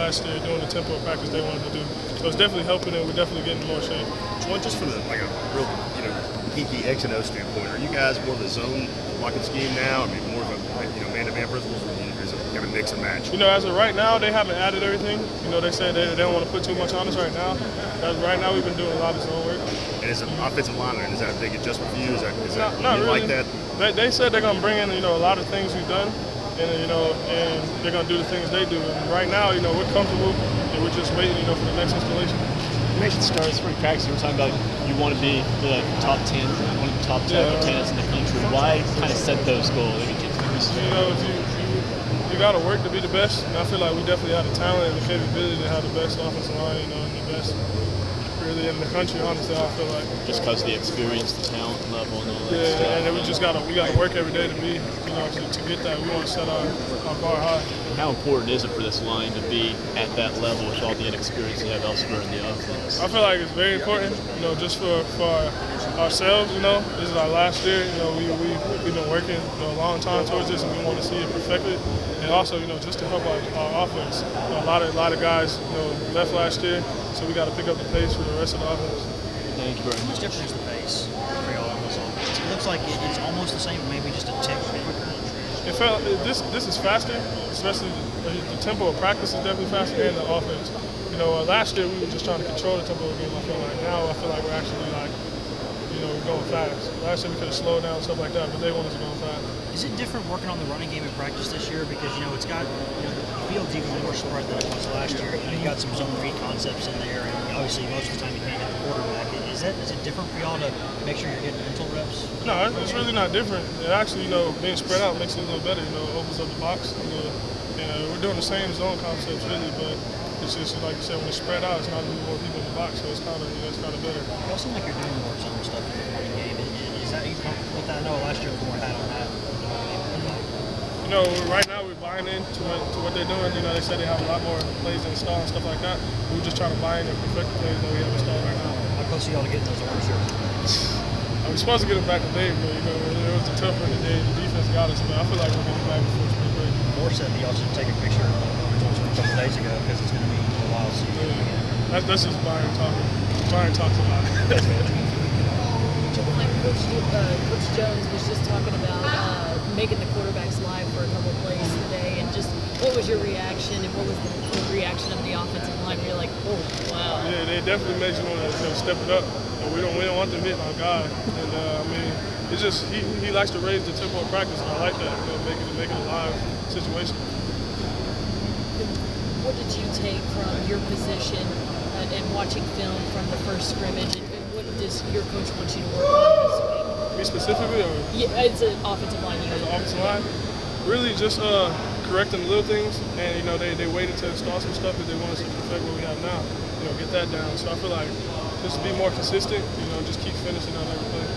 last year doing the tempo of practice they wanted to do. So it's definitely helping, and we're definitely getting more shape. Just from a real, geeky X and O standpoint, are you guys more of a zone blocking scheme now? I mean, more of a man-to-man principles, or is it kind of mix and match? As of right now, they haven't added everything. They said they don't want to put too much on us right now. As of right now, we've been doing a lot of zone work. And as an offensive lineman, is that a big adjustment for you? Is that not really. Like that? They said they're gonna bring in a lot of things we've done, and and they're gonna do the things they do. And right now, we're comfortable, and we're just waiting, for the next installation. You mentioned stars for practice. You were talking about you want to be the top 10, one of the top 10 lieutenants in the country. Why kind of set those goals? You got to work to be the best, and I feel like we definitely have the talent and the capability to have the best offensive line, and the best really in the country. Honestly, I feel like just because of the experience, the talent level, and all that stuff. And then we got to work every day to be, to get that. We want to set our bar high. How important is it for this line to be at that level with all the inexperience you have elsewhere in the offense? I feel like it's very important, just for ourselves. This is our last year. We've been working a long time towards this, and we want to see it perfected. And also, just to help our offense. A lot of guys, left last year, so we got to pick up the pace for the rest of the offense. Thank you very much. How much different is the pace for y'all on this offense? It looks like it's almost the same, maybe just a tick quicker. This is faster, especially the tempo of practice is definitely faster than the offense. Last year we were just trying to control the tempo of the game. I feel like we're actually we're going fast. Last year we could have slowed down and stuff like that, but they want us to go fast. Is it different working on the running game in practice this year because it's got the field's even more spread than it was last year. You got some zone read concepts in there, and obviously most of the time you can't hit the quarterback. Is it different for y'all to make sure you're getting mental reps? No, it's really not different. It actually, being spread out makes it a little better. Opens up the box. We're doing the same zone concepts really, but it's just like you said, when it's spread out, it's not really more people in the box, so it's kind of better. Y'all seem like you're doing more zone stuff in the running game. Is that you comfortable with that? I know last year was more hat on that. Right now we're buying into what they're doing. They said they have a lot more plays in stall and stuff like that. We're just trying to buy in and perfect the plays that we have installed right now. How close are y'all to getting those orders here? I was supposed to get them back today, but it was a tough one today. The defense got us, but I feel like we're getting back before spring break. Moore said that y'all should take a picture of a couple days ago because it's going to be a while since you again. That's just Byron talking. Byron talks a lot. Coach Jones was just talking about making the quarterbacks live for a couple plays today, and just what was your reaction, and what was the reaction of the offensive line? You're like, oh wow. Yeah, they definitely makes you want to step it up. We don't want them hitting our guy, and it's just he likes to raise the tempo of practice, and I like that. Make it a live situation. What did you take from your position and watching film from the first scrimmage, and what does your coach want you to work on this week? Me specifically, or it's an offensive line. As an offensive line, really just correcting the little things, and they waited to install some stuff because they want us to perfect what we have now. Get that down. So I feel like just be more consistent. Just keep finishing on everything.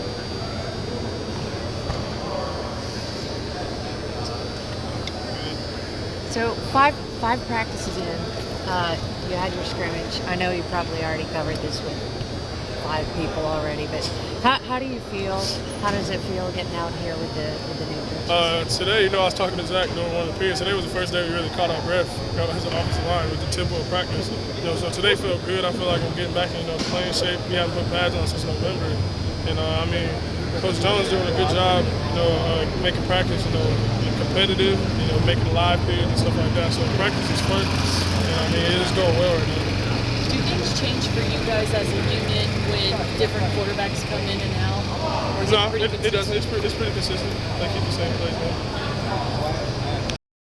So five practices in, you had your scrimmage. I know you probably already covered this with 5 people already, but how do you feel? How does it feel getting out here with the new jerseys? Today, I was talking to Zach during one of the periods. Today was the first day we really caught our breath as an offensive line with the tempo of practice. So today felt good. I feel like I'm getting back in playing shape. We haven't put pads on since November, and Coach Jones doing a good job, making practice, competitive, making live periods and stuff like that. So practice is fun, and it is going well right now. Do things change for you guys as a unit when different quarterbacks come in and out? No, it doesn't. It's pretty consistent. They keep the same plays going.